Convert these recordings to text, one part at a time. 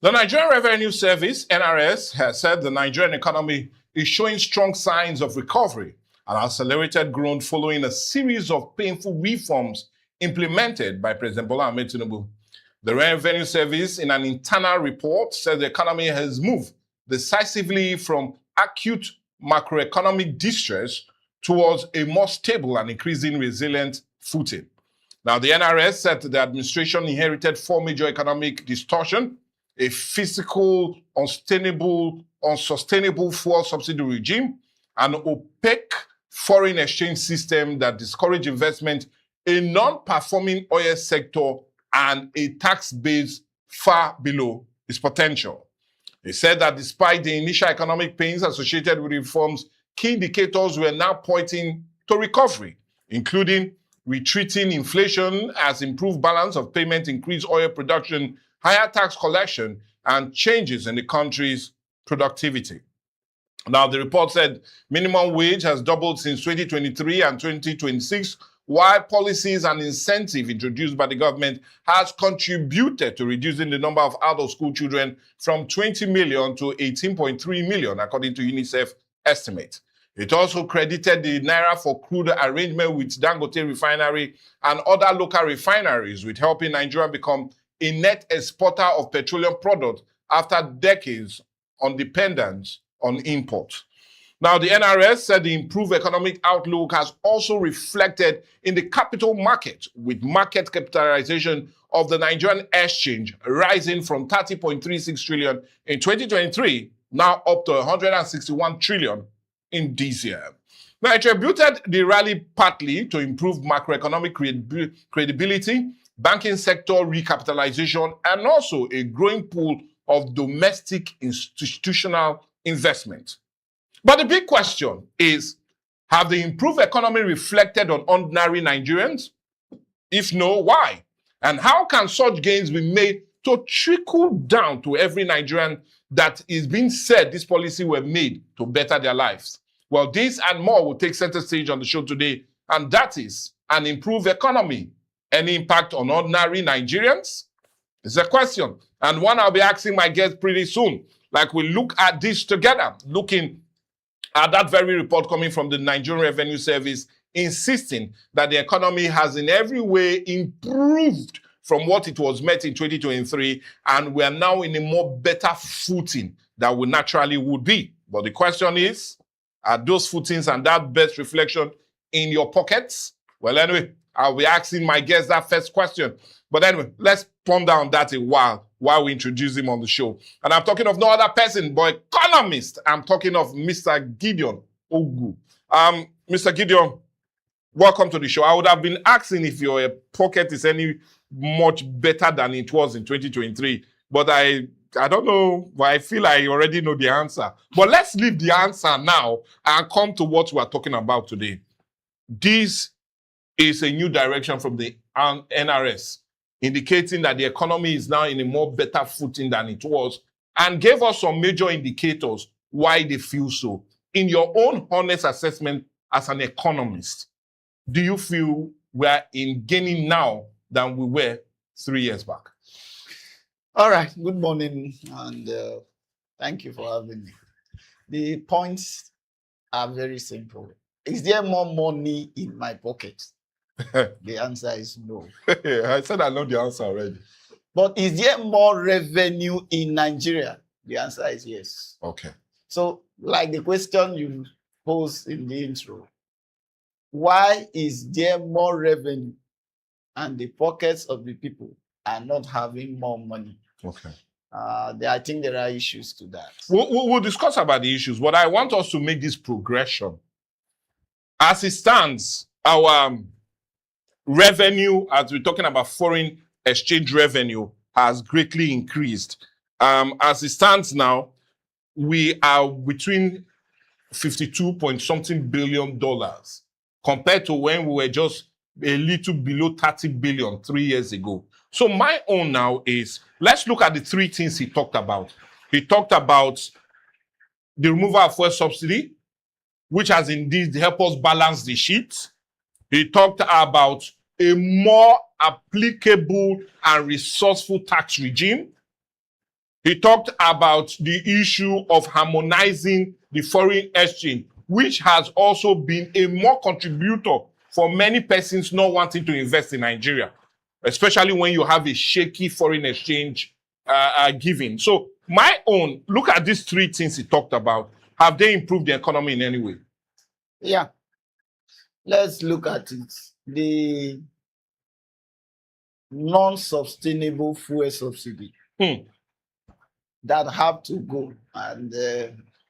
The Nigerian Revenue Service, NRS, has said the Nigerian economy is showing strong signs of recovery and accelerated growth following a series of painful reforms implemented by President Bola Ahmed Tinubu. The Revenue Service, in an internal report, said the economy has moved decisively from acute macroeconomic distress towards a more stable and increasing resilient footing. Now, the NRS said the administration inherited four major economic distortions: a fiscal, unsustainable fuel subsidy regime, an opaque foreign exchange system that discouraged investment, a non-performing oil sector, and a tax base far below its potential. He said that despite the initial economic pains associated with reforms, key indicators were now pointing to recovery, including retreating inflation as improved balance of payment, increased oil production, higher tax collection, and changes in the country's productivity. Now, the report said minimum wage has doubled since 2023 and 2026, while policies and incentives introduced by the government has contributed to reducing the number of out-of-school children from 20 million to 18.3 million, according to UNICEF estimates. It also credited the Naira for crude arrangement with Dangote refinery and other local refineries with helping Nigeria become a net exporter of petroleum products after decades on dependence on imports. Now, the NRS said the improved economic outlook has also reflected in the capital market, with market capitalization of the Nigerian exchange rising from 30.36 trillion in 2023, now up to 161 trillion in this year. Now, it attributed the rally partly to improved macroeconomic credibility, banking sector recapitalization, and also a growing pool of domestic institutional investment. But the big question is, have the improved economy reflected on ordinary Nigerians? If no, why? And how can such gains be made to trickle down to every Nigerian that is being said this policy were made to better their lives? Well, this and more will take center stage on the show today, and that is an improved economy. Any impact on ordinary Nigerians? It's a question, and one I'll be asking my guests pretty soon. Like we look at this together, looking at that very report coming from the Nigerian Revenue Service, insisting that the economy has in every way improved from what it was met in 2023, and we are now in a more better footing than we naturally would be. But the question is, are those footings and that best reflection in your pockets? Well, anyway, I'll be asking my guests that first question. But anyway, let's ponder on that a while we introduce him on the show. And I'm talking of no other person but economist. I'm talking of Mr. Gideon Ogu. Mr. Gideon, welcome to the show. I would have been asking if your pocket is any much better than it was in 2023, but I don't know, but I feel I already know the answer. But let's leave the answer now and come to what we are talking about today. This is a new direction from the NRS, indicating that the economy is now in a more better footing than it was, and gave us some major indicators why they feel so. In your own honest assessment as an economist, do you feel we're in gaining now than we were 3 years back? All right, good morning, and thank you for having me. The points are very simple. Is there more money in my pocket? The answer is no. I said I know the answer already. But is there more revenue in Nigeria? The answer is yes. Okay. So, like the question you posed in the intro, why is there more revenue and the pockets of the people are not having more money? Okay. I think there are issues to that. We'll discuss about the issues, but I want us to make this progression. As it stands, our revenue, as we're talking about foreign exchange revenue, has greatly increased. As it stands now, we are between 52 point something billion dollars compared to when we were just a little below 30 billion 3 years ago. So my own now is, let's look at the three things he talked about. He talked about the removal of fuel subsidy, which has indeed helped us balance the sheet. He talked about a more applicable and resourceful tax regime. He talked about the issue of harmonizing the foreign exchange, which has also been a more contributor for many persons not wanting to invest in Nigeria, especially when you have a shaky foreign exchange giving. So my own, look at these three things he talked about. Have they improved the economy in any way? Yeah. Let's look at it. The non-sustainable fuel subsidy that have to go. And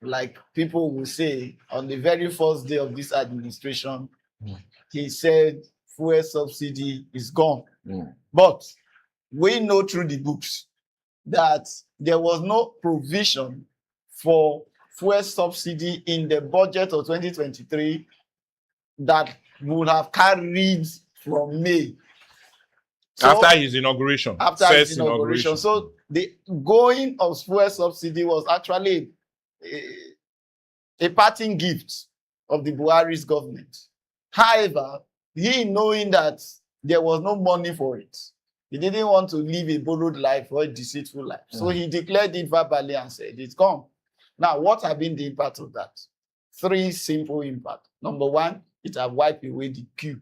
like people will say, on the very first day of this administration, he said fuel subsidy is gone. But we know through the books that there was no provision for fuel subsidy in the budget of 2023 that would have carried from May. So, after his inauguration. After his inauguration. So the going of fuel subsidy was actually a parting gift of the Buhari's government. However, he knowing that there was no money for it, he didn't want to live a borrowed life or a deceitful life. So he declared it verbally and said, it's gone. Now, what have been the impact of that? Three simple impacts. Number one, it has wiped away the queue.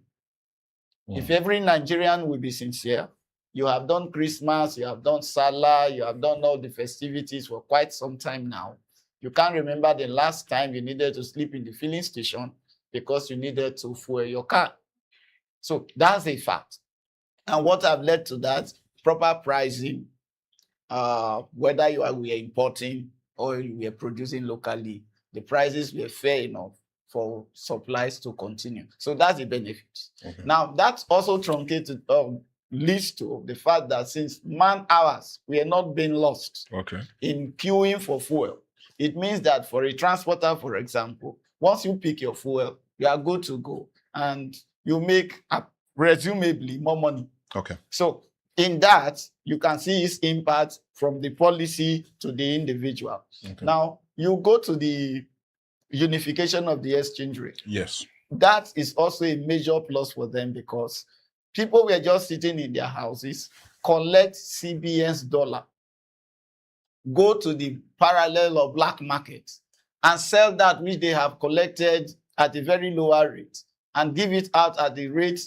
If every Nigerian will be sincere, you have done Christmas, you have done Salah, you have done all the festivities for quite some time now. You can't remember the last time you needed to sleep in the filling station because you needed to fuel your car. So that's a fact. And what have led to that? Proper pricing, whether we are importing or we are producing locally, the prices were fair enough for supplies to continue. So that's the benefit. Okay. Now, that's also truncated, leads to the fact that since man hours were not being lost in queuing for fuel, it means that for a transporter, for example, once you pick your fuel, you are good to go and you make presumably more money. Okay. So in that, you can see its impact from the policy to the individual. Okay. Now, you go to the unification of the exchange rate. Yes. That is also a major plus for them because people were just sitting in their houses, collect CBN's dollar, go to the parallel or black market and sell that which they have collected at a very lower rate and give it out at the rate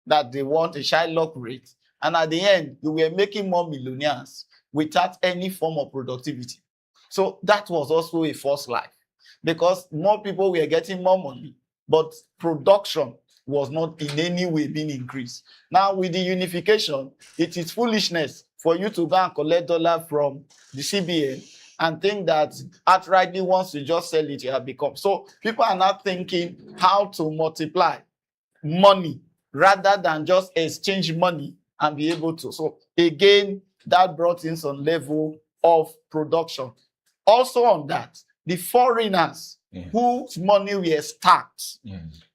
that they want, a Shylock rate. And at the end, you were making more millionaires without any form of productivity. So that was also a false life because more people were getting more money, but production was not in any way being increased. Now, with the unification, it is foolishness for you to go and collect dollar from the CBN and think that outrightly once you just sell it, you have become. So people are now thinking how to multiply money rather than just exchange money and be able to. So again, that brought in some level of production. Also on that, the foreigners whose money were stacked,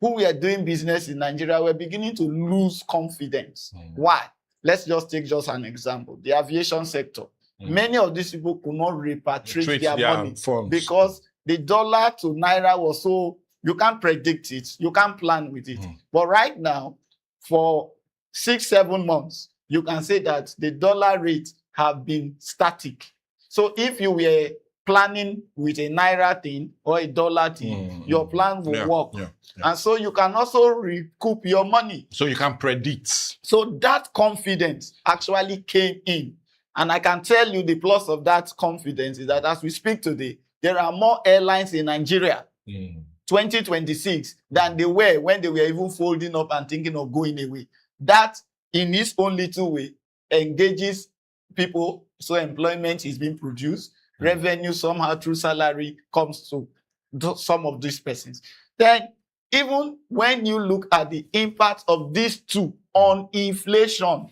who were doing business in Nigeria, were beginning to lose confidence. Why? Let's just take just an example. The aviation sector. Many of these people could not repatriate their money funds because the dollar to naira was so, you can't predict it, you can't plan with it. But right now, for 6-7 months, you can say that the dollar rate have been static. So if you were planning with a naira thing or a dollar thing, your plan will work. And so you can also recoup your money. So you can predict. So that confidence actually came in. And I can tell you the plus of that confidence is that as we speak today, there are more airlines in Nigeria 2026 than they were when they were even folding up and thinking of going away. That in its own little way engages people, so employment is being produced, revenue somehow through salary comes to some of these persons. Then even when you look at the impact of these two on inflation,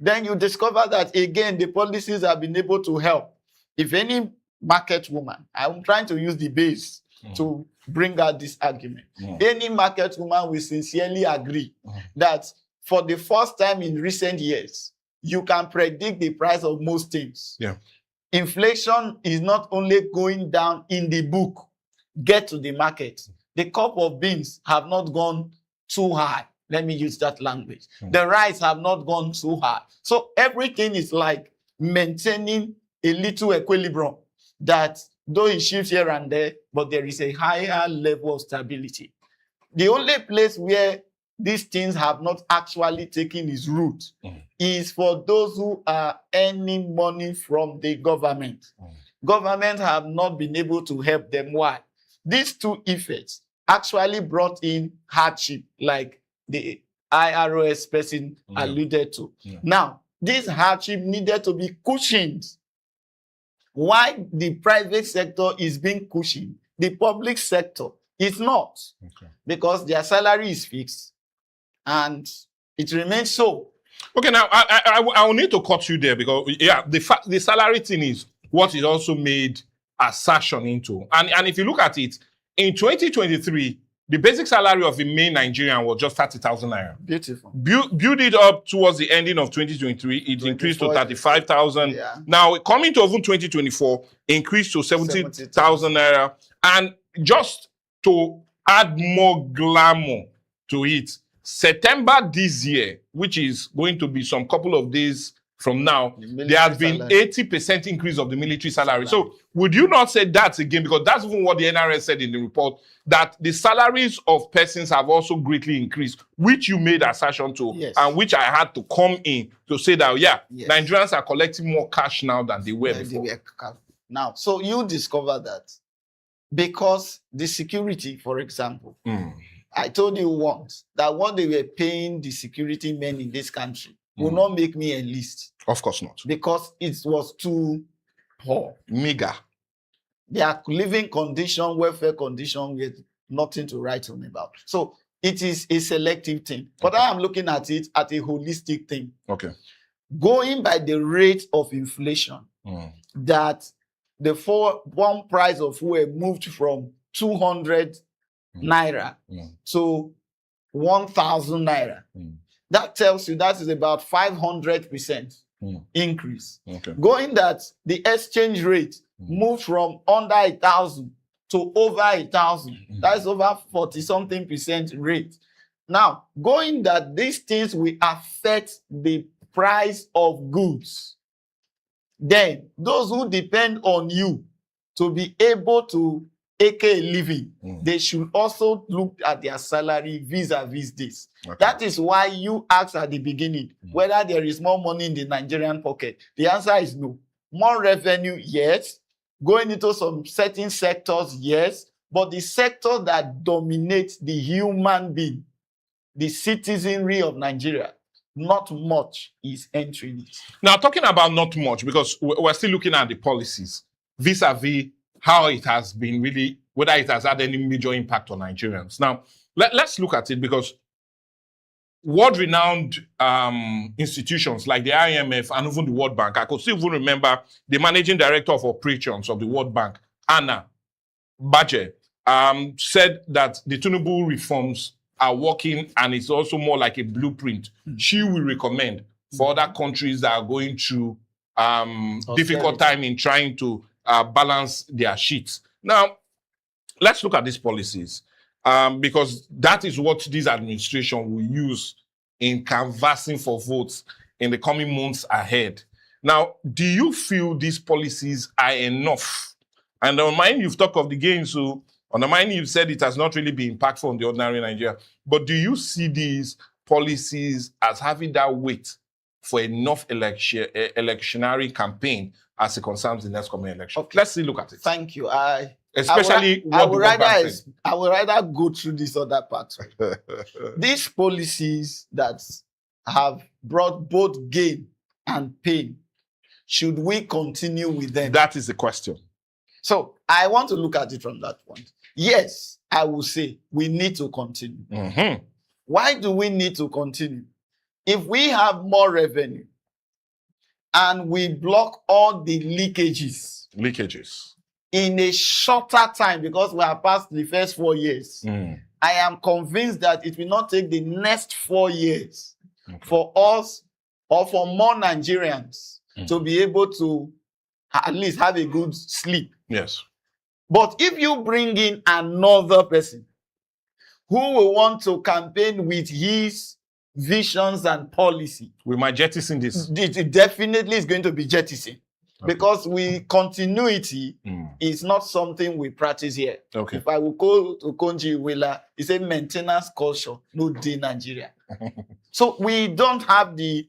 then you discover that again the policies have been able to help. If any market woman, I'm trying to use the base to bring out this argument, any market woman will sincerely agree that for the first time in recent years, you can predict the price of most things. Inflation is not only going down in the book, get to the market. The cup of beans have not gone too high. Let me use that language. The rice have not gone too high. So everything is like maintaining a little equilibrium that though it shifts here and there, but there is a higher level of stability. The only place where these things have not actually taken its root is for those who are earning money from the government. Government have not been able to help them. Why? These two effects actually brought in hardship, like the IROS person alluded to. Now, this hardship needed to be cushioned. Why the private sector is being cushioned, the public sector is not. Because their salary is fixed and it remains so. Okay, now I will need to cut you there because the salary thing is what it also made assertion into. And if you look at it, in 2023, the basic salary of a main Nigerian was just 30,000 naira. Beautiful. Build it up towards the ending of 2023, it increased to 35,000. Yeah. Now, coming to even 2024, increased to 70,000 naira. And just to add more glamour to it, September this year, which is going to be some couple of days from now, there has been 80% increase of the military salary. So would you not say that again? Because that's even what the NRS said in the report, that the salaries of persons have also greatly increased, which you made assertion to, and which I had to come in to say that, Nigerians are collecting more cash now than they were before. Now, so you discover that because the security, for example, I told you once that what they were paying the security men in this country will not make me enlist. Of course not. Because it was too poor. Meager. Their living condition, welfare condition, with nothing to write home about. So it is a selective thing. But I am looking at it at a holistic thing. Okay. Going by the rate of inflation, that the one price of fuel moved from 200 naira to 1,000 naira. That tells you that is about 500% increase. Okay. Going that the exchange rate moved from under 1,000 to over 1,000. That is over 40-something% rate. Now, going that these things will affect the price of goods. Then, those who depend on you to be able to make a living, they should also look at their salary vis-a-vis this. Okay. That is why you asked at the beginning whether there is more money in the Nigerian pocket. The answer is no. More revenue, yes. Going into some certain sectors, yes. But the sector that dominates the human being, the citizenry of Nigeria, not much is entering it. Now, talking about not much, because we're still looking at the policies vis-a-vis how it has been really, whether it has had any major impact on Nigerians. Now, let's look at it, because world-renowned institutions like the IMF and even the World Bank, I could still even remember the managing director of operations of the World Bank, Anna Baje, said that the Tinubu reforms are working and it's also more like a blueprint. She will recommend for other countries that are going through difficult time in trying to balance their sheets. Now, let's look at these policies because that is what this administration will use in canvassing for votes in the coming months ahead. Now, do you feel these policies are enough? And on mine, you've talked of the gains, so on the mine, you've said it has not really been impactful on the ordinary Nigeria. But do you see these policies as having that weight for enough electionary campaign as it concerns the next coming election? Okay. Let's see, look at it. Thank you. I would rather go through this other part. These policies that have brought both gain and pain, should we continue with them? That is the question. So I want to look at it from that point. Yes, I will say we need to continue. Why do we need to continue? If we have more revenue and we block all the leakages in a shorter time, because we have passed the first 4 years, I am convinced that it will not take the next 4 years for us or for more Nigerians to be able to at least have a good sleep. Yes. But if you bring in another person who will want to campaign with his visions and policy, we might jettison this. It definitely is going to be jettisoned. because continuity is not something we practice here. Okay. If I will go to Konji Wela, it's a maintenance culture, no day Nigeria. So we don't have the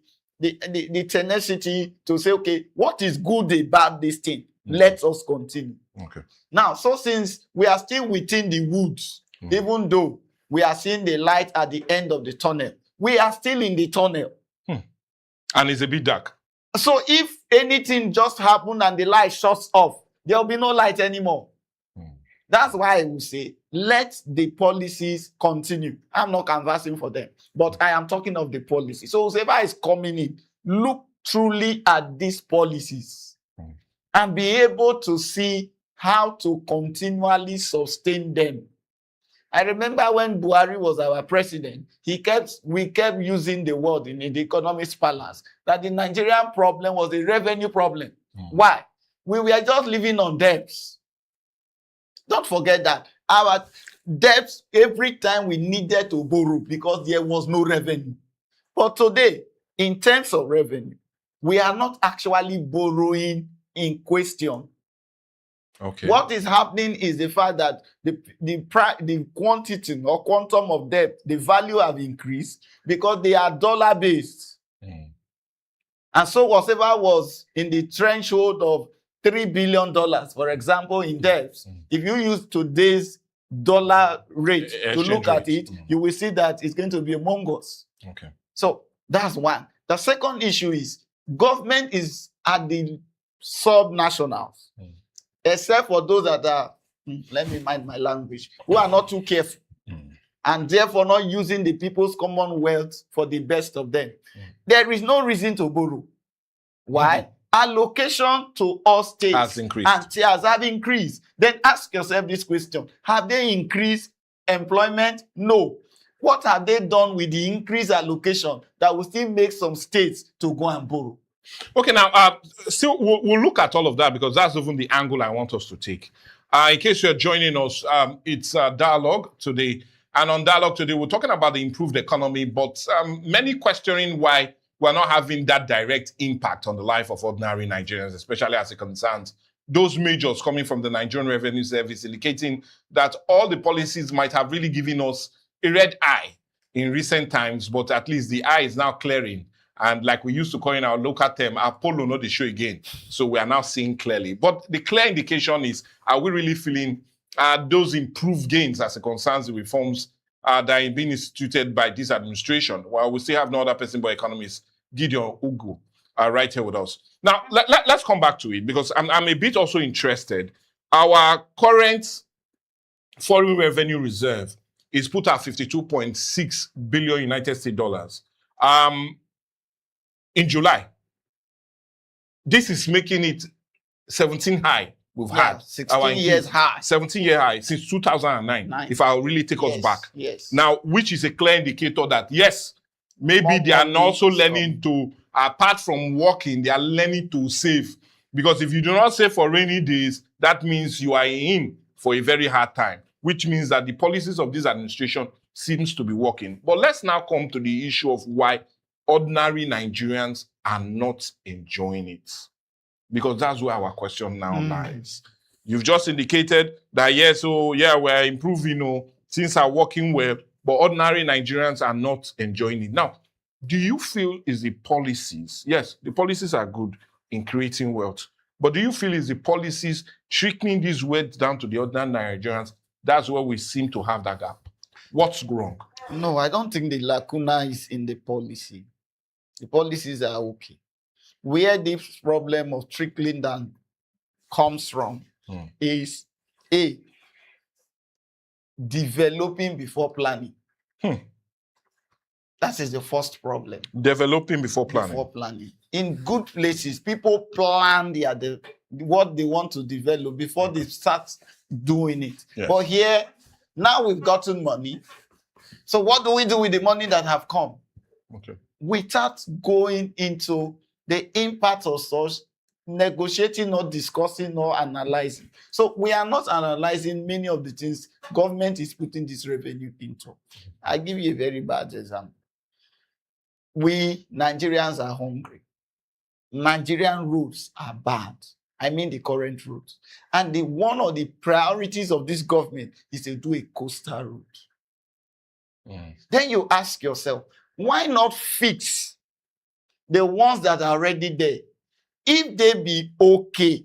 tenacity to say, okay, what is good about this thing? Let us continue. Okay. Now, so since we are still within the woods, even though we are seeing the light at the end of the tunnel, we are still in the tunnel. And it's a bit dark. So if anything just happened and the light shuts off, there will be no light anymore. That's why I will say, let the policies continue. I'm not canvassing for them, but I am talking of the policy. So whoever is coming in, look truly at these policies and be able to see how to continually sustain them. I remember when Buhari was our president, we kept using the word in the Economist Palace that the Nigerian problem was a revenue problem. Why? We were just living on debts. Don't forget that our debts, every time we needed to borrow because there was no revenue. But today, in terms of revenue, we are not actually borrowing in question. Okay. What is happening is the fact that the quantity or quantum of debt, the value have increased because they are dollar-based. And so whatever was in the threshold of $3 billion, for example, in debts, if you use today's dollar rate to look at it, you will see that it's going to be among us. Okay. So that's one. The second issue is government is at the sub-nationals. Except for those that are, let me mind my language, who are not too careful and therefore not using the people's commonwealth for the best of them. There is no reason to borrow. Why? Allocation to all states has increased. And tiers have increased. Then ask yourself this question. Have they increased employment? No. What have they done with the increased allocation that will still make some states to go and borrow? Okay, now, still, we'll look at all of that because that's even the angle I want us to take. In case you're joining us, it's Dialogue today. And on Dialogue today, we're talking about the improved economy, but many questioning why we're not having that direct impact on the life of ordinary Nigerians, especially as it concerns those measures coming from the Nigerian Revenue Service, indicating that all the policies might have really given us a red eye in recent times, but at least the eye is now clearing. And like we used to call in our local term, Apollo not the show again. So we are now seeing clearly. But the clear indication is, are we really feeling those improved gains as it concerns the reforms that are being instituted by this administration? Well, we still have no other person but economist, Gideon Ogu, right here with us. Now, let's come back to it because I'm a bit also interested. Our current foreign revenue reserve is put at 52.6 billion United States dollars. In July. This is making it 17 high we've had. 16 years high. 17-year high since 2009, if I'll really take us back. Yes. Now, which is a clear indicator that, yes, maybe they are also learning to, apart from working, they are learning to save. Because if you do not save for rainy days, that means you are in for a very hard time, which means that the policies of this administration seems to be working. But let's now come to the issue of why ordinary Nigerians are not enjoying it. Because that's where our question now lies. You've just indicated that, yes, we're improving, things are working well, but ordinary Nigerians are not enjoying it. Now, do you feel is the policies, yes, the policies are good in creating wealth, but do you feel is the policies trickling this wealth down to the ordinary Nigerians? That's where we seem to have that gap. What's wrong? No, I don't think the lacuna is in the policy. The policies are okay. Where this problem of trickling down comes from is developing before planning. That is the first problem. Developing before planning. Before planning. In good places, people plan what they want to develop before they start doing it. Yes. But here, now we've gotten money. So what do we do with the money that have come? Okay. Without going into the impact of such, negotiating or discussing or analyzing. So we are not analyzing many of the things government is putting this revenue into. I give you a very bad example. We Nigerians are hungry. Nigerian roads are bad. I mean the current roads. And one of the priorities of this government is to do a coastal road. Then you ask yourself, why not fix the ones that are already there? If they be okay,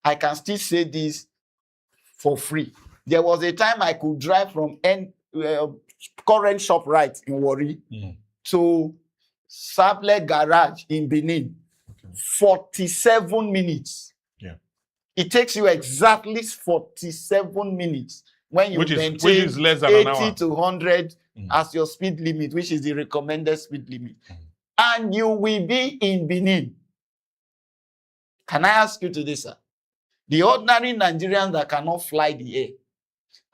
I can still say this for free. There was a time I could drive from current shop right in Warri to Saple Garage in Benin. 47 minutes. Yeah. It takes you exactly 47 minutes when you Which maintain is less than an 80 hour. to 100 as your speed limit, which is the recommended speed limit. And you will be in Benin. Can I ask you today, sir? The ordinary Nigerians that cannot fly the air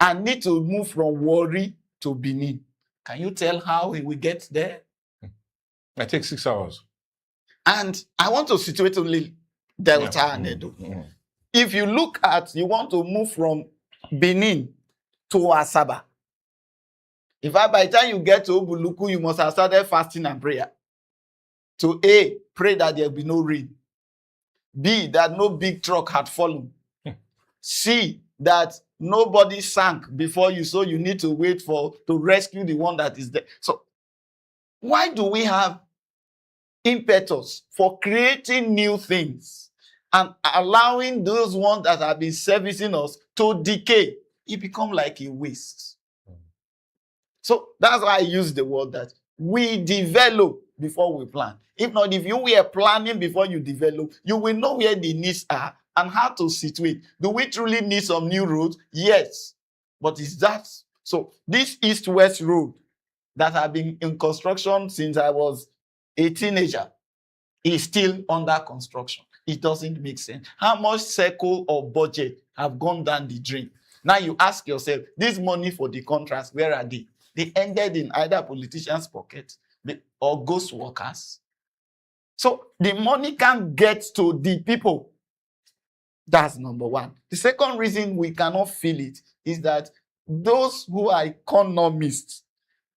and need to move from Warri to Benin, can you tell how he will get there? It takes 6 hours. And I want to situate only Delta and Edo. If you look at, you want to move from Benin to Asaba. In fact, by the time you get to Obuluku, you must have started fasting and prayer. To A, pray that there will be no rain. B, that no big truck had fallen. C, that nobody sank before you, so you need to wait to rescue the one that is there. So why do we have impetus for creating new things and allowing those ones that have been servicing us to decay? It becomes like a waste. So that's why I use the word that we develop before we plan. If not, if you were planning before you develop, you will know where the needs are and how to situate. Do we truly need some new roads? Yes. But is that so? This east-west road that have been in construction since I was a teenager is still under construction. It doesn't make sense. How much circle or budget have gone down the drain? Now you ask yourself, this money for the contracts, where are they? They ended in either politicians' pockets or ghost workers. So the money can't get to the people. That's number one. The second reason we cannot feel it is that those who are economists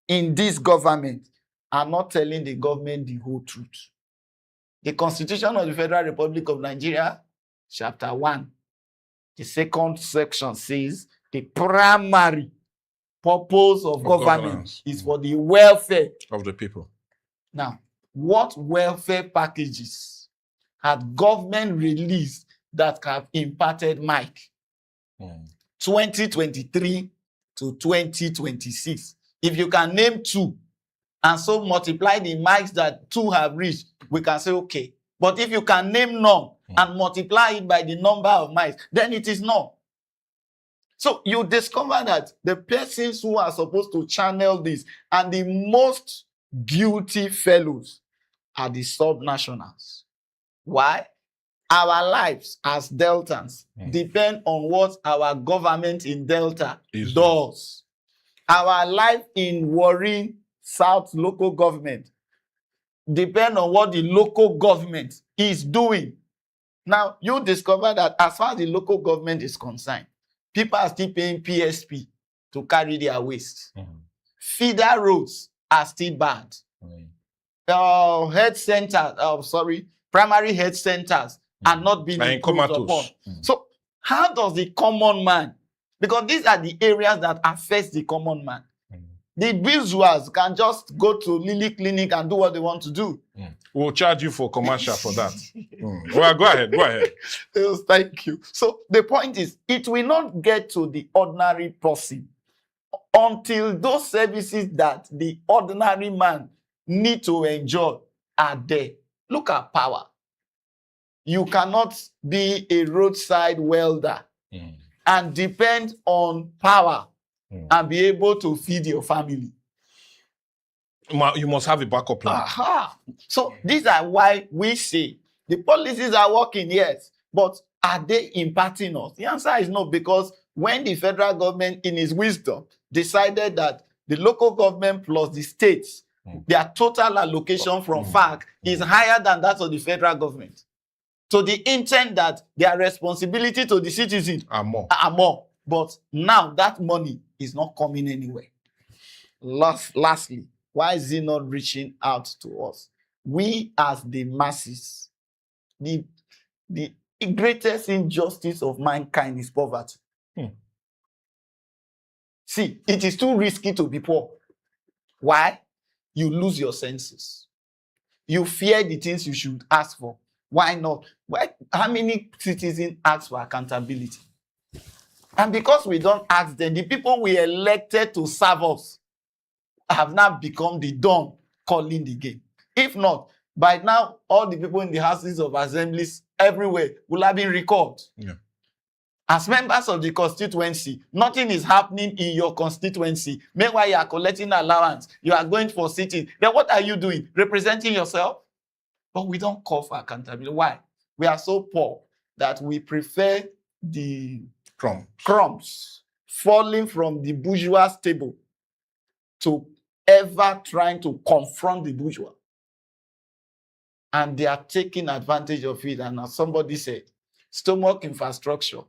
in this government are not telling the government the whole truth. The Constitution of the Federal Republic of Nigeria, Chapter 1, the second section says the primary purpose of government is for the welfare of the people. Now, what welfare packages had government released that have impacted Mike 2023 to 2026? If you can name two and so multiply the mics that two have reached, we can say okay. But if you can name none and multiply it by the number of mics, then it is none. So you discover that the persons who are supposed to channel this and the most guilty fellows are the subnationals. Why? Our lives as Deltans depend on what our government in Delta does. Our life in Warri South local government depend on what the local government is doing. Now, you discover that as far as the local government is concerned, people are still paying PSP to carry their waste. Feeder roads are still bad. Primary health centers are not being improved upon. So how does the common man, because these are the areas that affect the common man. The bourgeois can just go to Lily Clinic and do what they want to do. We'll charge you for commercial for that. Well, go ahead. Yes, thank you. So the point is, it will not get to the ordinary person until those services that the ordinary man need to enjoy are there. Look at power. You cannot be a roadside welder and depend on power and be able to feed your family. You must have a backup plan. So these are why we say the policies are working, yes, but are they impacting us? The answer is no, because when the federal government, in its wisdom, decided that the local government plus the states, their total allocation from FARC is higher than that of the federal government, to the intent that their responsibility to the citizens are more. But now that money is not coming anywhere. Lastly, why is it not reaching out to us? We as the masses the greatest injustice of mankind is poverty. See, it is too risky to be poor. Why? You lose your senses. You fear the things you should ask for. Why not? How many citizens ask for accountability? And because we don't ask them, the people we elected to serve us have now become the dawn calling the game. If not, by now, all the people in the houses of assemblies everywhere will have been recalled. Yeah. As members of the constituency, nothing is happening in your constituency. Meanwhile, you are collecting allowance. You are going for sitting. Then what are you doing? Representing yourself? But we don't call for accountability. Why? We are so poor that we prefer the crumbs falling from the bourgeois table to ever trying to confront the bourgeois. And they are taking advantage of it. And as somebody said, stomach infrastructure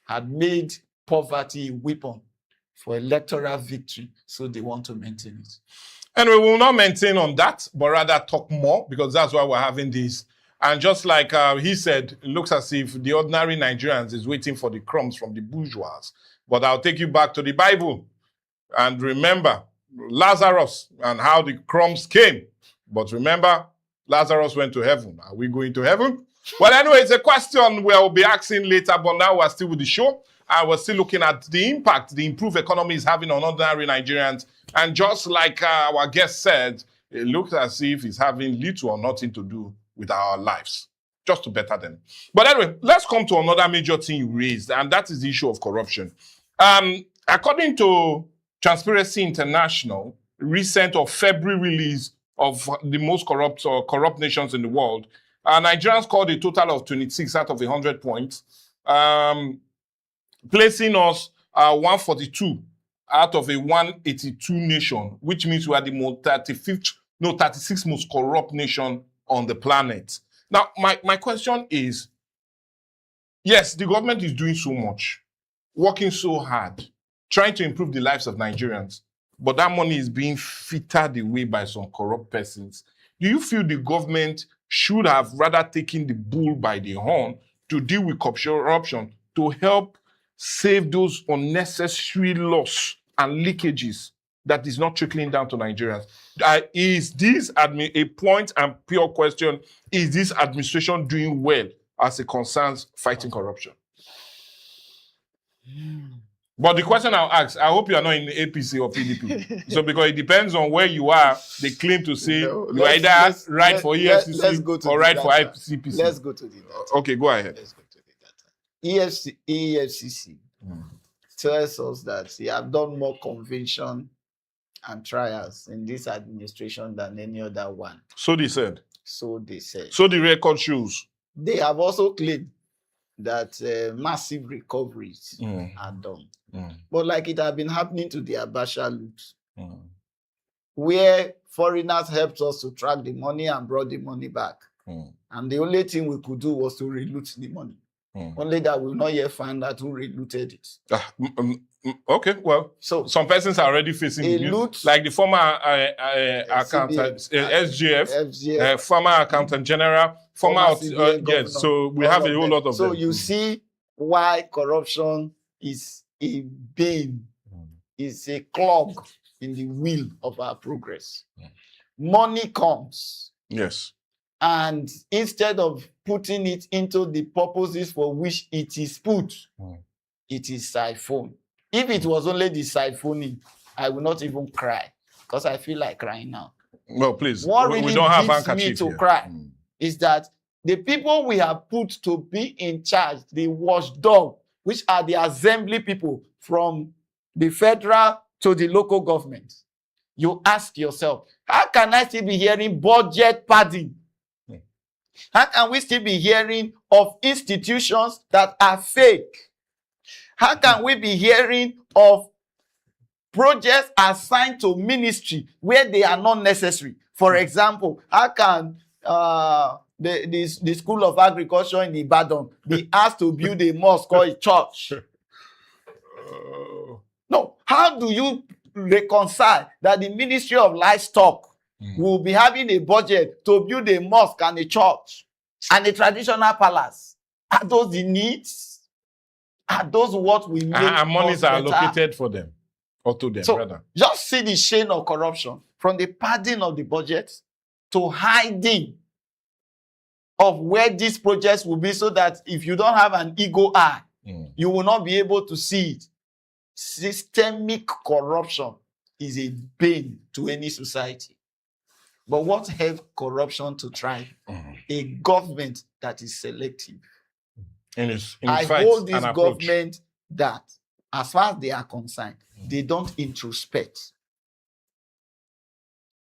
had made poverty a weapon for electoral victory, so they want to maintain it. Anyway, we will not maintain on that, but rather talk more, because that's why we're having this. And just like he said, it looks as if the ordinary Nigerians is waiting for the crumbs from the bourgeois. But I'll take you back to the Bible. And remember Lazarus and how the crumbs came. But remember, Lazarus went to heaven. Are we going to heaven? Well, anyway, it's a question we'll be asking later, but now we're still with the show. And we're still looking at the impact the improved economy is having on ordinary Nigerians. And just like our guest said, it looks as if it's having little or nothing to do with our lives, just to better them. But anyway, let's come to another major thing you raised, and that is the issue of corruption. According to Transparency International, recent or February release of the most corrupt or corrupt nations in the world, Nigerians scored a total of 26 out of 100 points, placing us 142 out of a 182 nation, which means we are the most 36th most corrupt nation on the planet. Now, my question is, yes, the government is doing so much, working so hard, trying to improve the lives of Nigerians, but that money is being frittered away by some corrupt persons. Do you feel the government should have rather taken the bull by the horn to deal with corruption to help save those unnecessary loss and leakages that is not trickling down to Nigerians? Is this a point and pure question? Is this administration doing well as it concerns fighting corruption? But the question I'll ask, I hope you are not in APC or PDP. So because it depends on where you are, they claim to say you either write for EFCC or write for ICPC. Let's go to the data. Okay, go ahead. Let's go to the data. EFCC tells us that they have done more convention and trials in this administration than any other one. So they said. So they said. So the record shows. They have also claimed that massive recoveries are done. But like it had been happening to the Abacha loot, where foreigners helped us to track the money and brought the money back. And the only thing we could do was to reloot the money. Only that we'll not yet find out who relooted it. Okay, well, so some persons are already facing the loot, like the former accountant, SGF, former accountant general, former yes. So we have a whole lot of them. So you see why corruption is a bane, is a clog in the wheel of our progress. Money comes. Yes. And instead of putting it into the purposes for which it is put, it is siphoned. If it was only the siphoning, I will not even cry, because I feel like crying now. Well, please, what really we don't have me to cry is that the people we have put to be in charge, the watchdog, which are the assembly people from the federal to the local government, you ask yourself, how can I still be hearing budget padding? How can we still be hearing of institutions that are fake? How can we be hearing of projects assigned to ministry where they are not necessary? For example, how can the School of Agriculture in Ibadan be asked to build a mosque or a church? No. How do you reconcile that the Ministry of Livestock will be having a budget to build a mosque and a church? and a traditional palace. Are those the needs? Are those what we make And monies us are better? allocated for them, or to them, So rather. just see the chain of corruption from the padding of the budget to hiding of where these projects will be, so that if you don't have an ego eye, you will not be able to see it. Systemic corruption is a bane to any society. But what helps corruption to thrive? A government that is selective. I hold this government that, as far as they are concerned, they don't introspect.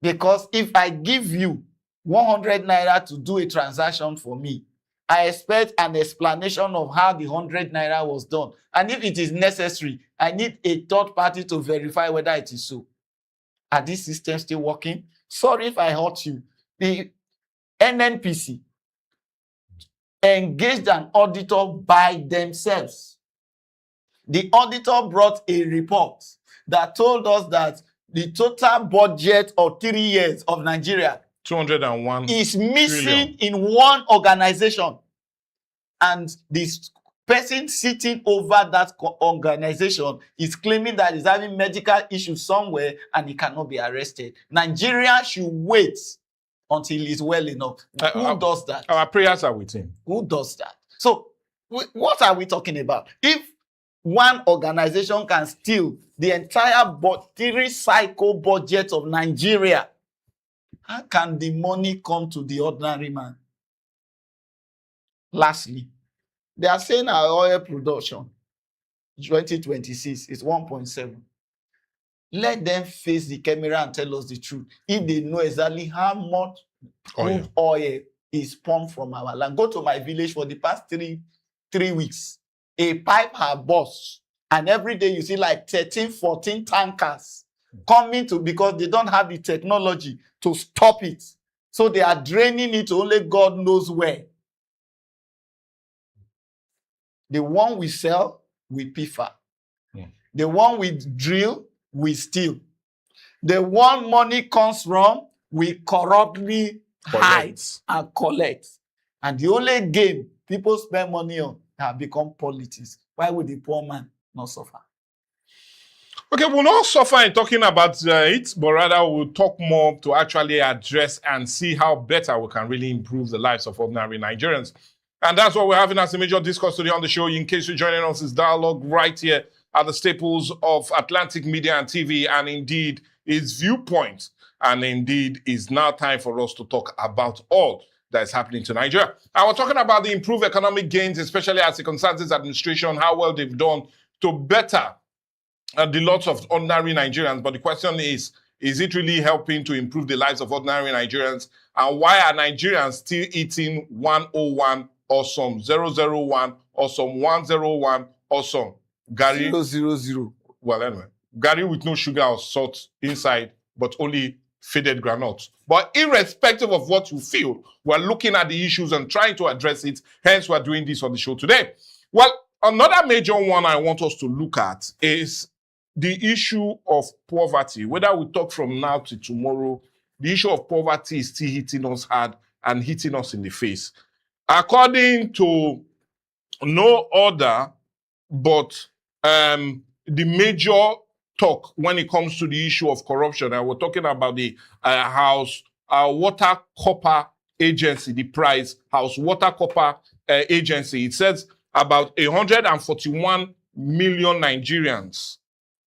Because if I give you 100 naira to do a transaction for me, I expect an explanation of how the 100 naira was done. And if it is necessary, I need a third party to verify whether it is so. Are these systems still working? Sorry if I hurt you. The NNPC engaged an auditor by themselves. The auditor brought a report that told us that the total budget of 3 years of Nigeria 201 is missing trillion. in one organization. And this person sitting over that organization is claiming that he's having medical issues somewhere and he cannot be arrested. Nigeria should wait until he's well enough. Who does that? Our prayers are with him. Who does that? So what are we talking about? If one organization can steal the entire 3-cycle budget of Nigeria, how can the money come to the ordinary man? Lastly, they are saying our oil production 2026 is 1.7. Let them face the camera and tell us the truth. If they know exactly how much oil is pumped from our land. Go to my village for the past three weeks. A pipe has burst, and every day you see like 13, 14 tankers coming to, because they don't have the technology to stop it. So they are draining it to only God knows where. The one we sell, we pilfer. The one we drill, we steal. The one money comes from, we corruptly hide and collect. And the only game people spend money on have become politics. Why would the poor man not suffer? Okay, we'll not suffer in talking about it, but rather we'll talk more to actually address and see how better we can really improve the lives of ordinary Nigerians. And that's what we're having as a major discourse today on the show. In case you're joining us, it's dialogue right here at the staples of Atlantic Media and TV, and indeed its viewpoint. And indeed, it's now time for us to talk about all that is happening to Nigeria. And we're talking about the improved economic gains, especially as it concerns this administration, how well they've done to better the lots of ordinary Nigerians. But the question is it really helping to improve the lives of ordinary Nigerians? And why are Nigerians still eating 101 or some 001 or some 101 or some Gary 000? Well, anyway, Gary with no sugar or salt inside, but only faded granules. But irrespective of what you feel, we're looking at the issues and trying to address it. Hence, we're doing this on the show today. Well, another major one I want us to look at is the issue of poverty. Whether we talk from now to tomorrow, the issue of poverty is still hitting us hard and hitting us in the face. According to no other but the major talk when it comes to the issue of corruption, and we're talking about the Water Copper Agency, the price House Water Copper Agency. It says about 141 million Nigerians,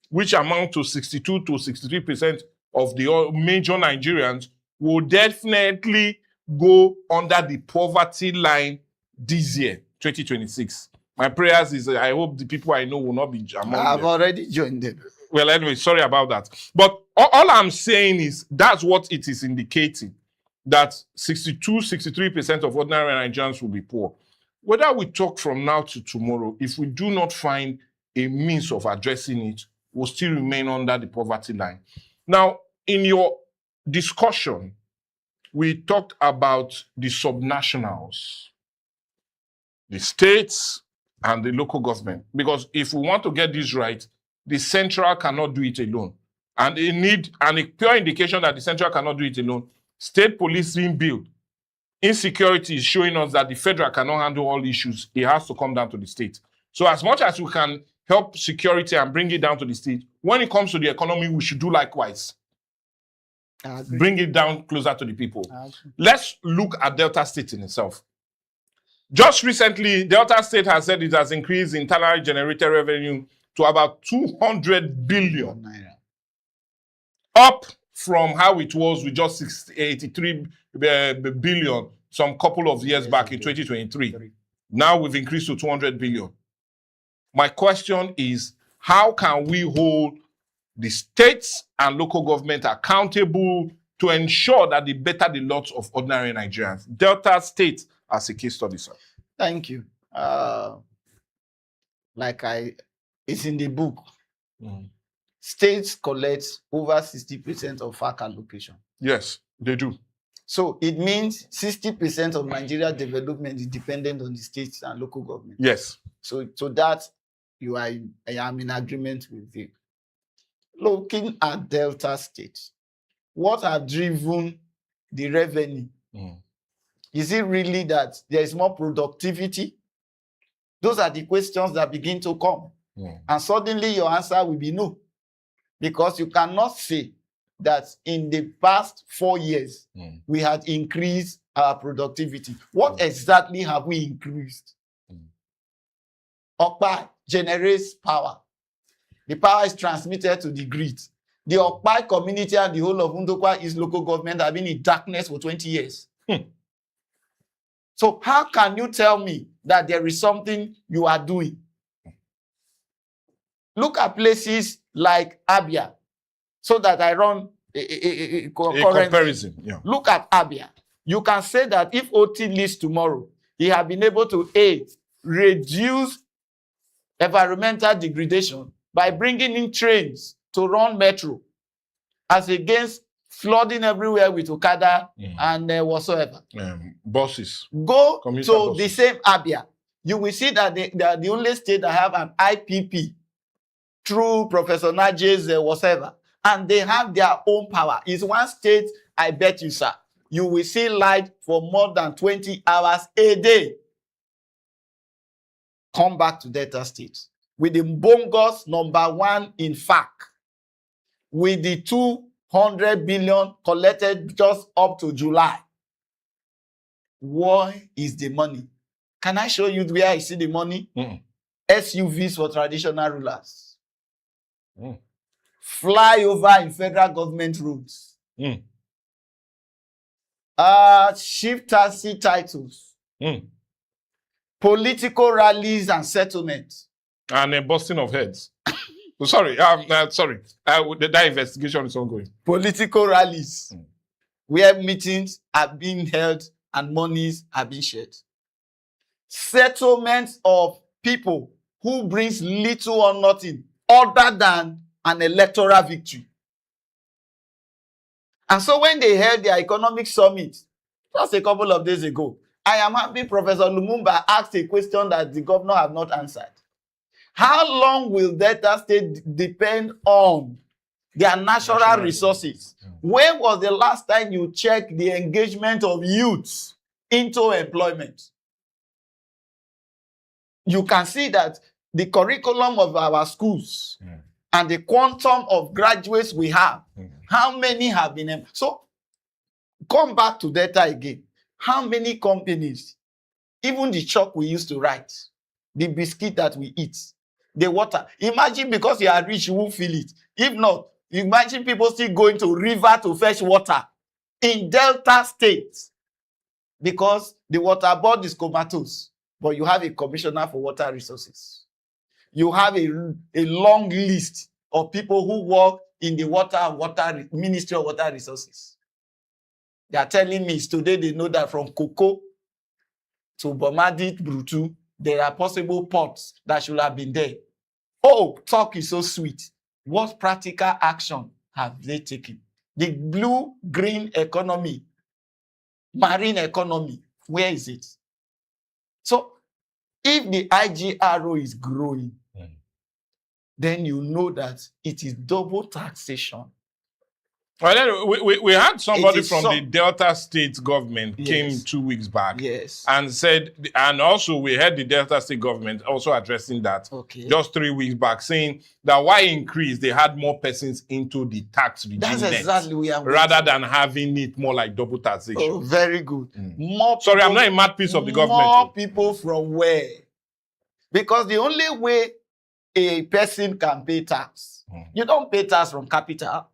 which amount to 62 to 63% of the major Nigerians, will definitely go under the poverty line this year, 2026. My prayers is I hope the people I know will not be among them. I've already joined them. Well, anyway, sorry about that. But all I'm saying is that's what it is indicating, that 63% of ordinary Nigerians will be poor. Whether we talk from now to tomorrow, if we do not find a means of addressing it, we'll still remain under the poverty line. Now, in your discussion, we talked about the subnationals, the states, and the local government. Because if we want to get this right, the central cannot do it alone. And they need, and a pure indication that the central cannot do it alone, state policing bill insecurity is showing us that the federal cannot handle all issues. It has to come down to the state. So as much as we can help security and bring it down to the state, when it comes to the economy, we should do likewise. Bring it down closer to the people. Let's look at Delta State in itself. Just recently, Delta State has said it has increased internally generated revenue to about 200 billion. Up from how it was with just 83 billion some couple of years back in 2023. Now we've increased to 200 billion. My question is, how can we hold the states and local government accountable to ensure that they better the lot of ordinary Nigerians? Delta State as a case study, sir. Thank you. It's in the book. States collect over 60% of FAC allocation. Yes, they do. So it means 60% of Nigeria development is dependent on the states and local government. Yes. So that I am in agreement with you. Looking at Delta State, what have driven the revenue? Is it really that there is more productivity? Those are the questions that begin to come. And suddenly your answer will be no. Because you cannot say that in the past 4 years, we had increased our productivity. What exactly have we increased? Okpa generates power. The power is transmitted to the grid. The Okpa community and the whole of Ndokwa is local government have been in darkness for 20 years. So how can you tell me that there is something you are doing? Look at places like Abia, so that I run a comparison. Yeah. Look at Abia. You can say that if OT leaves tomorrow, he has been able to reduce environmental degradation by bringing in trains to run metro, as against flooding everywhere with Okada and whatsoever. Buses. Go to buses. the same Abia. You will see that they are the only state that have an IPP through Professor Naje's whatever. And they have their own power. It's one state, I bet you, sir, you will see light for more than 20 hours a day. Come back to Delta State. With the Bongos #1 in FAC, with the 200 billion collected just up to July. Where is the money? Can I show you where I see the money? SUVs for traditional rulers. Flyover in federal government roads. Chieftaincy titles. Political rallies and settlements. And a busting of heads. Sorry. That investigation is ongoing. Political rallies where meetings are being held and monies are being shared. Settlements of people who brings little or nothing other than an electoral victory. And so when they held their economic summit just a couple of days ago, I am happy Professor Lumumba asked a question that the governor have not answered. How long will Delta State depend on their natural resources? When was the last time you checked the engagement of youths into employment? You can see that the curriculum of our schools and the quantum of graduates we have, how many have been? So come back to data again. How many companies, even the chalk we used to write, the biscuit that we eat, the water. Imagine because you are rich, you won't feel it. If not, imagine people still going to river to fetch water in Delta State because the water board is comatose, but you have a commissioner for water resources. You have a long list of people who work in the Ministry of Water Resources. They are telling me today they know that from Koko to Bomadi Brutu, there are possible ports that should have been there. Oh, talk is so sweet. What practical action have they taken? The blue-green economy, marine economy, where is it? So, if the IGRO is growing, then you know that it is double taxation Well, then we had somebody is from so- the Delta State government came Yes. 2 weeks back Yes. and said, and also we had the Delta State government also addressing that Okay. just 3 weeks back, saying that why increase, they had more persons into the tax regime That's net, exactly where I'm rather going to. than having it more like double taxation. Oh, very good. More Sorry, I'm people- not a mad piece of the government. More people from where? Because the only way a person can pay tax, you don't pay tax from capital,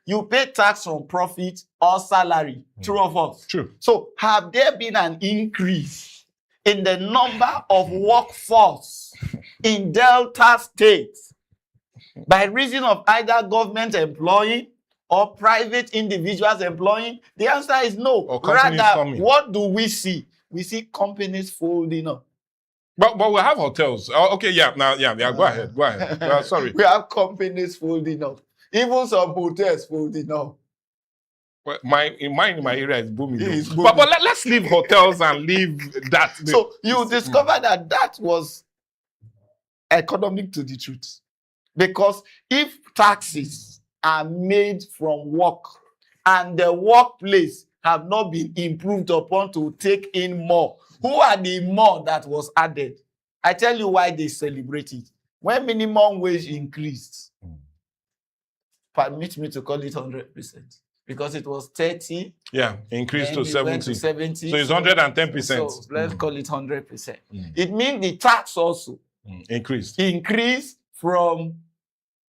you pay tax from profit or salary. True of us. True. So have there been an increase in the number of workforce in Delta State by reason of either government employing or private individuals employing? The answer is no. Or companies Rather, coming. what do we see? We see companies folding up. But we have hotels. Oh, okay, yeah, now, yeah, go ahead, go ahead. Sorry. We have companies folding up. Even some hotels folding up. Well, in my area is booming. It's though. booming. But let's leave hotels and leave that. So you discover that was economic to the truth. Because if taxes are made from work and the workplace have not been improved upon to take in more, who are the more that was added? I tell you why they celebrate it. When minimum wage increased, permit me to call it 100%, because it was 30. Yeah, increased to then it went 70. to 70. So it's 110%. So let's call it 100%. It means the tax also Increased. increased from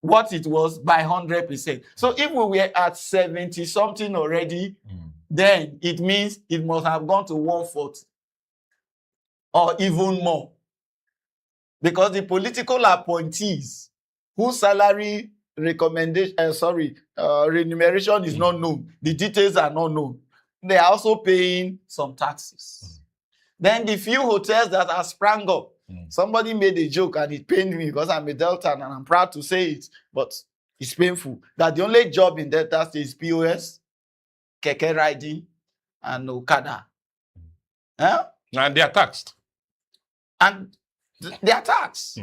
what it was by 100%. So if we were at 70 something already, then it means it must have gone to 140 or even more. Because the political appointees whose salary remuneration is not known, the details are not known, they are also paying some taxes. Then the few hotels that are sprang up, somebody made a joke and it pained me because I'm a Delta and I'm proud to say it, but it's painful that the only job in Delta State is POS, keke riding, and Okada. And they are taxed. And they are taxed.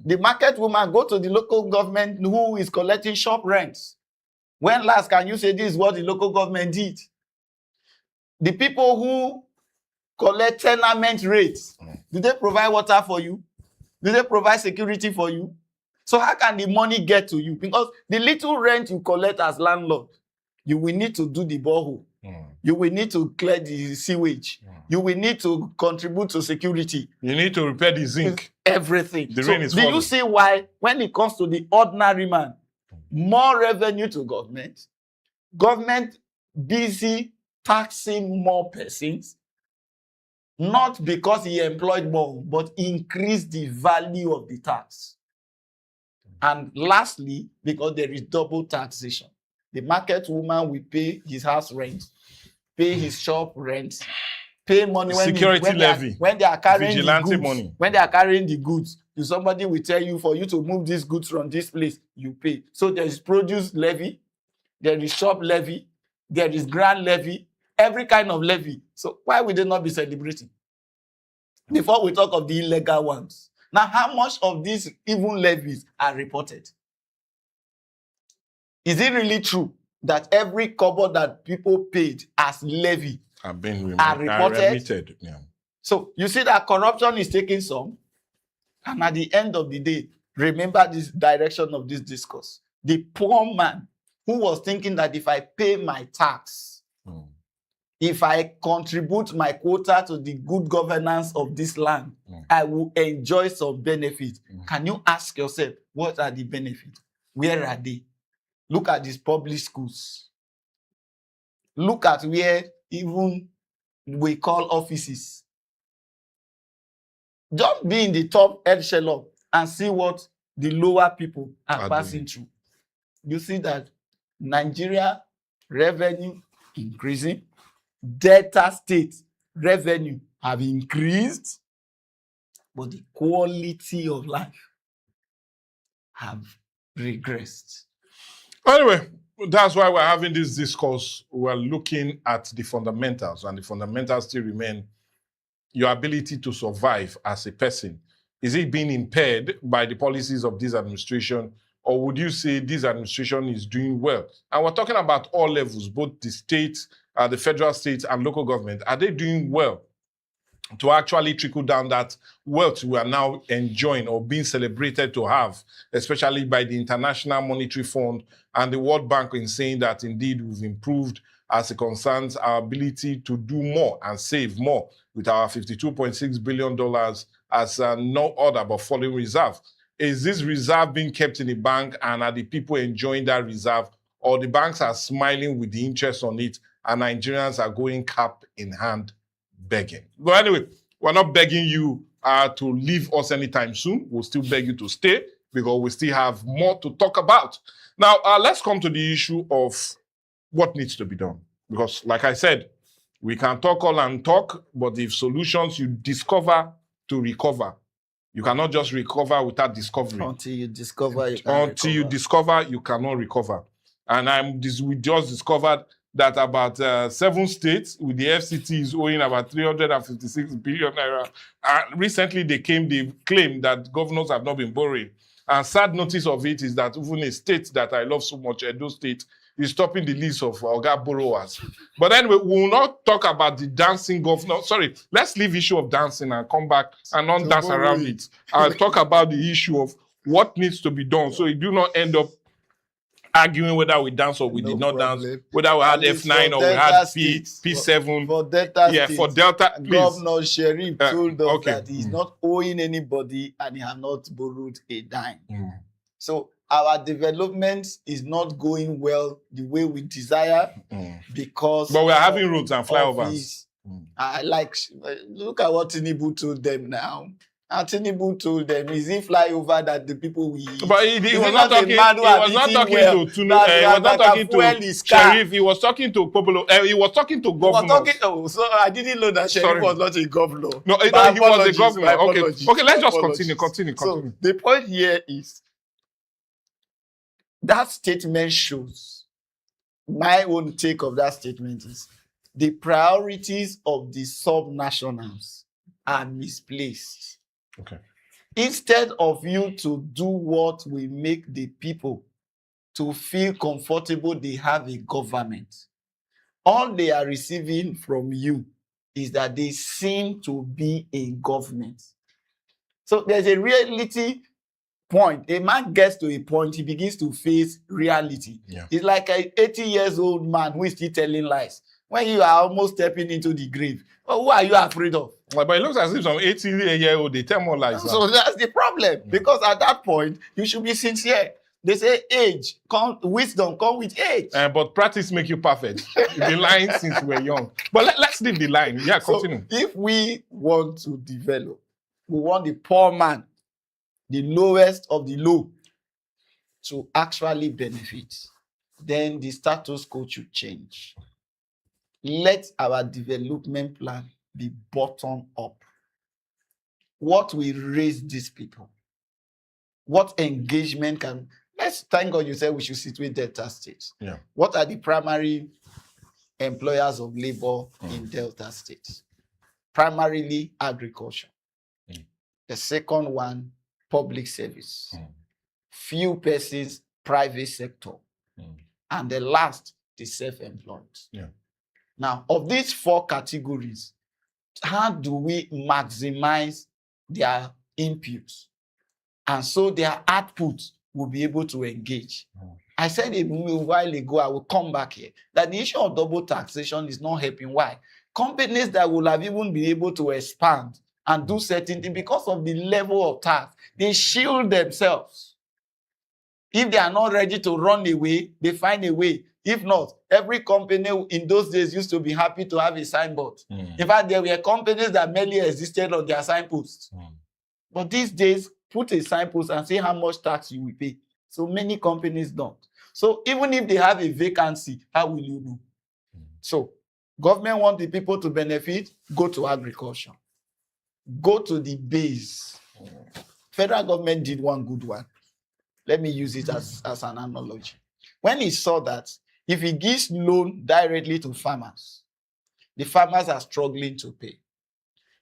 The market woman go to the local government who is collecting shop rents. When last can you say this is what the local government did? The people who collect tenement rates, do they provide water for you? Do they provide security for you? So how can the money get to you? Because the little rent you collect as landlord, you will need to do the borehole. You will need to clear the sewage. You will need to contribute to security. You need to repair the zinc. Everything. The So rain is do you falling. see why, when it comes to the ordinary man, more revenue to government busy taxing more persons, not because he employed more, but increase the value of the tax. And lastly, because there is double taxation. The market woman will pay his house rent, pay his shop rent, pay money Security levy. when they are carrying Vigilante the goods. money. When they are carrying the goods, somebody will tell you for you to move these goods from this place, you pay. So there is produce levy, there is shop levy, there is grant levy, every kind of levy. So why would they not be celebrating? Before we talk of the illegal ones. Now, how much of these even levies are reported? Is it really true that every kobo that people paid as levy Have been are reported? remitted. Yeah. So you see that corruption is taking some. And at the end of the day, remember this direction of this discourse. The poor man who was thinking that if I pay my tax, if I contribute my quota to the good governance of this land, I will enjoy some benefits. Can you ask yourself, what are the benefits? Where are they? Look at these public schools. Look at where even we call offices. Don't be in the top echelon and see what the lower people are passing through. You see that Nigeria revenue increasing, Delta State revenue have increased, but the quality of life have regressed. Anyway, that's why we're having this discourse. We're looking at the fundamentals, and the fundamentals still remain your ability to survive as a person. Is it being impaired by the policies of this administration or would you say this administration is doing well? And we're talking about all levels, both the state, the federal, state, and local government. Are they doing well to actually trickle down that wealth we are now enjoying or being celebrated to have, especially by the International Monetary Fund and the World Bank, in saying that indeed we've improved as it concerns our ability to do more and save more with our $52.6 billion as no other but foreign reserve. Is this reserve being kept in the bank, and are the people enjoying that reserve, or the banks are smiling with the interest on it and Nigerians are going cap in hand begging? But anyway, we're not begging you to leave us anytime soon. We'll still beg you to stay because we still have more to talk about. Now, let's come to the issue of what needs to be done. Because like I said, we can talk all and talk, but if solutions you discover to recover, you cannot just recover without discovery. Until you discover, you discover, you cannot recover. And we just discovered that about 7 states with the FCT is owing about 356 billion naira. Recently, they claimed that governors have not been borrowing. And sad notice of it is that even a state that I love so much, Edo State, is topping the list of Oga borrowers. But anyway, we will not talk about the dancing governor. Sorry, let's leave issue of dancing and come back and not dance around it. I'll talk about the issue of what needs to be done, so it do not end up arguing whether we dance or we did not dance, whether we had F9 or we had P7. For Delta yeah, State, for Delta, please. Governor Sheriff told us that he's not owing anybody and he has not borrowed a dime. So our development is not going well the way we desire because. But we are having roads and flyovers. I like, look at what Tinubu told them now. And Tinubu told them, is it flyover that the people will eat? But he was not talking. He was not talking to Tinubu. He was not talking to Sheriff. He was talking to Popolo. He was talking to governors. So I didn't know that Sheriff was not a governor. No, he was a governor. Okay, let's just continue. So the point here is that statement shows, my own take of that statement is the priorities of the sub-nationals are misplaced. Okay. Instead of you to do what will make the people to feel comfortable they have a government, all they are receiving from you is that they seem to be in government. So there's a reality point. A man gets to a point, he begins to face reality. Yeah. It's like an 80-years-old man who is still telling lies. When you are almost stepping into the grave, well, who are you afraid of? But it looks as if some 80-year-old, they tell more lies. So that's the problem. Because at that point, you should be sincere. They say wisdom come with age. But practice make you perfect. You've been lying since we're young. But let's leave the line. Yeah, continue. So if we want to develop, we want the poor man, the lowest of the low, to actually benefit, then the status quo should change. Let our development plan be bottom up. What will raise these people? What engagement can... Let's thank God you said we should situate Delta State. Yeah. What are the primary employers of labor in Delta State? Primarily agriculture. The second one, public service. Few persons, private sector. And the last, the self-employed. Yeah. Now, of these 4 categories, how do we maximize their inputs? And so their output will be able to engage. I said a while ago, I will come back here, that the issue of double taxation is not helping. Why? Companies that will have even been able to expand and do certain things because of the level of tax, they shield themselves. If they are not ready to run away, they find a way. If not, every company in those days used to be happy to have a signboard. In fact, there were companies that merely existed on their signposts. But these days, put a signpost and say how much tax you will pay. So many companies don't. So even if they have a vacancy, how will you know? So government want the people to benefit, go to agriculture. Go to the base. Federal government did one good one. Let me use it as an analogy. When he saw that if he gives loan directly to farmers, the farmers are struggling to pay.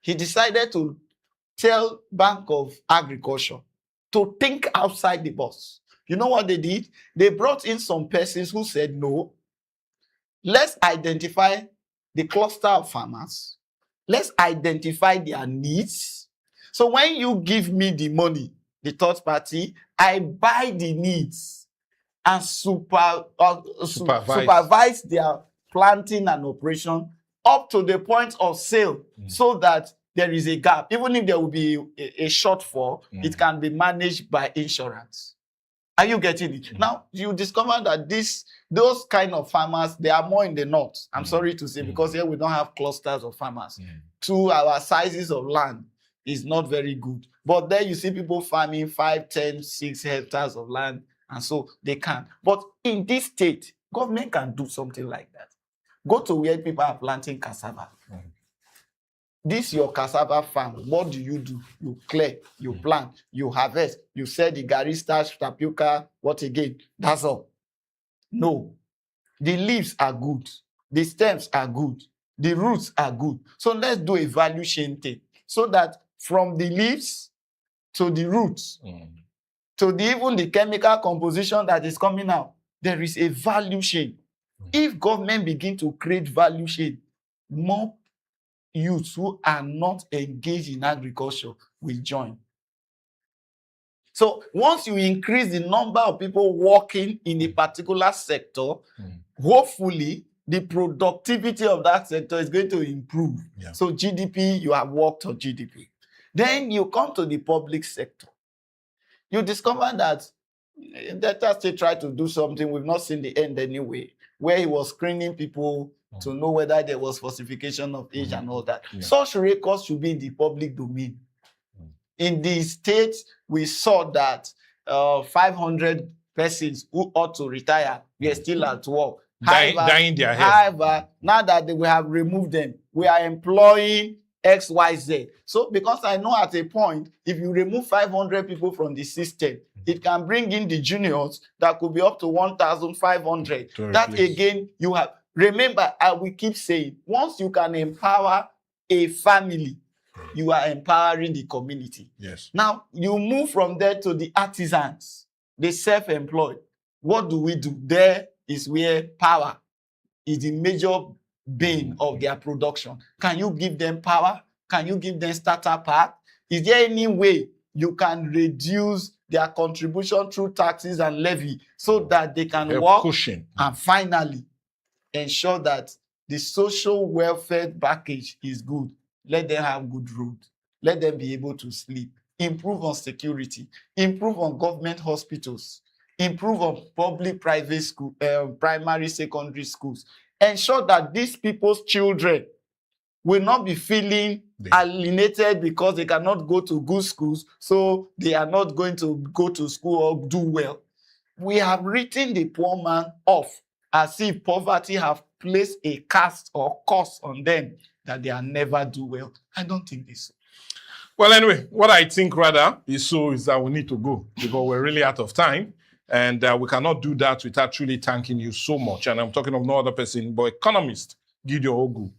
He decided to tell Bank of Agriculture to think outside the box. You know what they did? They brought in some persons who said, no, let's identify the cluster of farmers. Let's identify their needs. So when you give me the money, the third party, I buy the needs and supervise their planting and operation up to the point of sale, so that there is a gap. Even if there will be a shortfall, it can be managed by insurance. Are you getting it? Now, you discover that those kind of farmers, they are more in the north. I'm sorry to say, because here we don't have clusters of farmers. Two, our sizes of land is not very good. But there you see people farming 5, 10, 6 hectares of land, and so they can. But in this state, government can do something like that. Go to where people are planting cassava. This your cassava farm. What do? You clear, you plant, you harvest, you sell the garri starch, tapioca, what again? That's all. No. The leaves are good. The stems are good. The roots are good. So let's do a value chain thing, so that from the leaves to the roots, to even the chemical composition that is coming out, there is a value chain. If government begin to create value chain, more youths who are not engaged in agriculture will join. So once you increase the number of people working in a particular sector, hopefully the productivity of that sector is going to improve. So GDP, you have worked on GDP. Then you come to the public sector. You discover that Delta State tried to do something, we've not seen the end anyway, where he was screening people to know whether there was falsification of age and all that. Such records should be in the public domain. In the states, we saw that 500 persons who ought to retire were still at work. Dying their head. However, now that we have removed them, we are employing XYZ. So because I know at a point, if you remove 500 people from the system, it can bring in the juniors that could be up to 1,500. That again, you have. Remember, I will keep saying, once you can empower a family, you are empowering the community. Yes. Now, you move from there to the artisans, the self-employed. What do we do? There is where power is the major bane of their production. Can you give them power? Can you give them starter pack? Is there any way you can reduce their contribution through taxes and levy so that they can work? And finally, ensure that the social welfare package is good. Let them have good road. Let them be able to sleep. Improve on security. Improve on government hospitals. Improve on public private school, primary, secondary schools. Ensure that these people's children will not be feeling alienated because they cannot go to good schools, so they are not going to go to school or do well. We have written the poor man off as if poverty have placed a cast or curse on them that they will never do well. I don't think this. Well, anyway, what I think rather is that we need to go because we're really out of time. And we cannot do that without truly thanking you so much. And I'm talking of no other person but economist Gideon Ogu.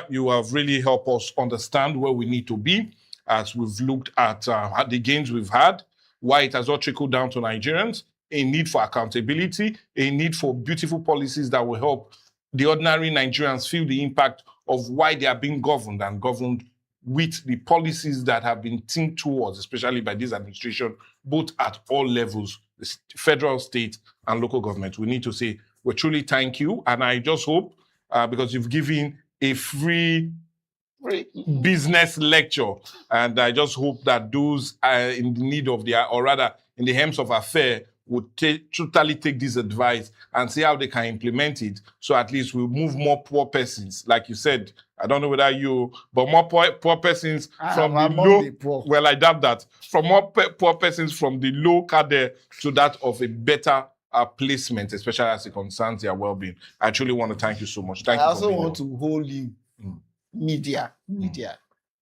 You have really helped us understand where we need to be as we've looked at the gains we've had, why it has all trickled down to Nigerians, a need for accountability, a need for beautiful policies that will help the ordinary Nigerians feel the impact of why they are being governed and governed with the policies that have been think towards, especially by this administration, both at all levels, the federal, state, and local government. We need to say, we truly thank you. And I just hope, because you've given a free business lecture, and I just hope that those in the need of or rather in the helms of affair would totally take this advice and see how they can implement it. So at least we'll move more poor persons. Like you said, I don't know whether but more poor persons from the low. Well, I doubt that. From more poor persons from the low cadre to that of a better placement, especially as it concerns their well-being. I truly want to thank you so much. Thank you. I also want to hold you. Media.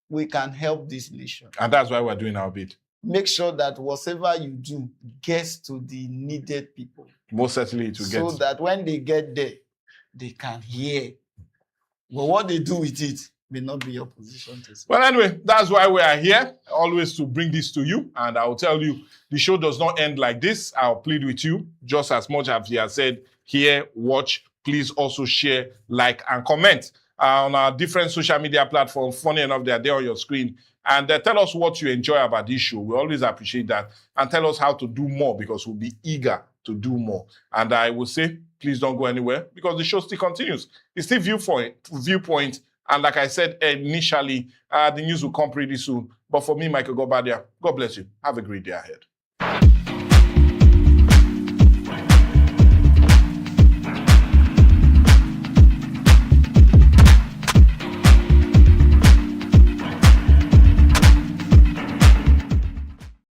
We can help this nation. And that's why we're doing our bit. Make sure that whatever you do gets to the needed people. Most certainly to get. So that when they get there, they can hear. But what they do with it, may not be your position to say. Well, anyway, that's why we are here, always to bring this to you. And I'll tell you, the show does not end like this. I'll plead with you, just as much as he has said, here, watch, please also share, like, and comment on our different social media platforms. Funny enough, they're there on your screen. And tell us what you enjoy about this show. We always appreciate that. And tell us how to do more, because we'll be eager to do more. And I will say, please don't go anywhere, because the show still continues. It's still viewpoint. And like I said initially, the news will come pretty soon. But for me, Michael Gobadia, God bless you. Have a great day ahead.